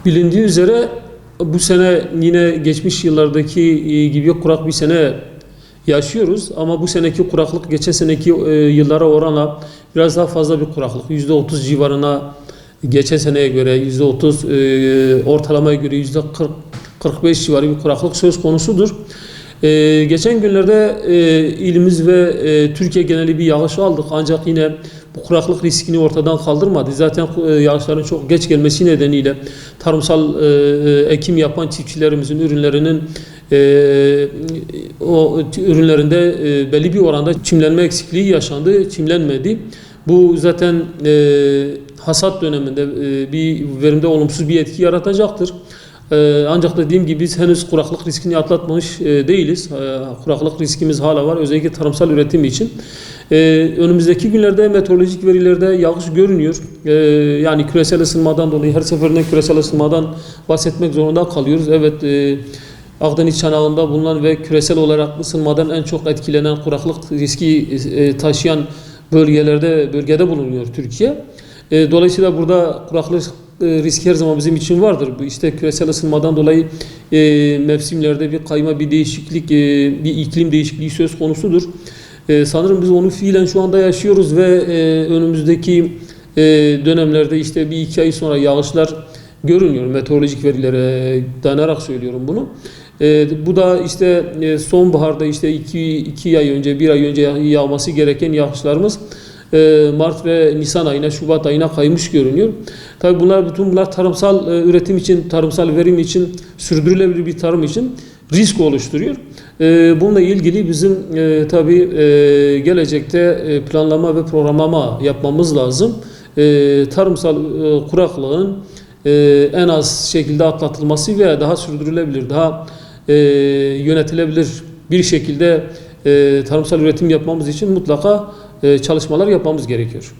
Bilindiği üzere bu sene yine geçmiş yıllardaki gibi kurak bir sene yaşıyoruz. Ama bu seneki kuraklık geçen seneki yıllara oranla biraz daha fazla bir kuraklık. %30 civarına, geçen seneye göre %30, ortalamaya göre %40-45 civarı bir kuraklık söz konusudur. Geçen günlerde ilimiz ve Türkiye geneli bir yağış aldık, ancak yine bu kuraklık riskini ortadan kaldırmadı. Zaten yağışların çok geç gelmesi nedeniyle tarımsal ekim yapan çiftçilerimizin ürünlerinde belli bir oranda çimlenme eksikliği yaşandı, çimlenmedi. Bu zaten hasat döneminde bir verimde olumsuz bir etki yaratacaktır. Ancak dediğim gibi biz henüz kuraklık riskini atlatmamış değiliz. Kuraklık riskimiz hala var, özellikle tarımsal üretim için. Önümüzdeki günlerde meteorolojik verilerde yağış görünüyor. Yani küresel ısınmadan dolayı her seferinde küresel ısınmadan bahsetmek zorunda kalıyoruz. Evet, Akdeniz çanağında bulunan ve küresel olarak ısınmadan en çok etkilenen, kuraklık riski taşıyan bölgede bulunuyor Türkiye. Dolayısıyla burada kuraklık riski her zaman bizim için vardır. İşte küresel ısınmadan dolayı mevsimlerde bir kayma, bir değişiklik, bir iklim değişikliği söz konusudur. Sanırım biz onu fiilen şu anda yaşıyoruz ve önümüzdeki dönemlerde işte bir iki ay sonra yağışlar görünüyor. Meteorolojik verilere dayanarak söylüyorum bunu. Bu da işte sonbaharda işte iki ay önce, bir ay önce yağması gereken yağışlarımız Mart ve Nisan ayına, Şubat ayına kaymış görünüyor. Tabii bütün bunlar tarımsal üretim için, tarımsal verim için, sürdürülebilir bir tarım için risk oluşturuyor. Bununla ilgili bizim tabii gelecekte planlama ve programlama yapmamız lazım. Tarımsal kuraklığın en az şekilde atlatılması veya daha sürdürülebilir, daha yönetilebilir bir şekilde tarımsal üretim yapmamız için mutlaka çalışmalar yapmamız gerekiyor.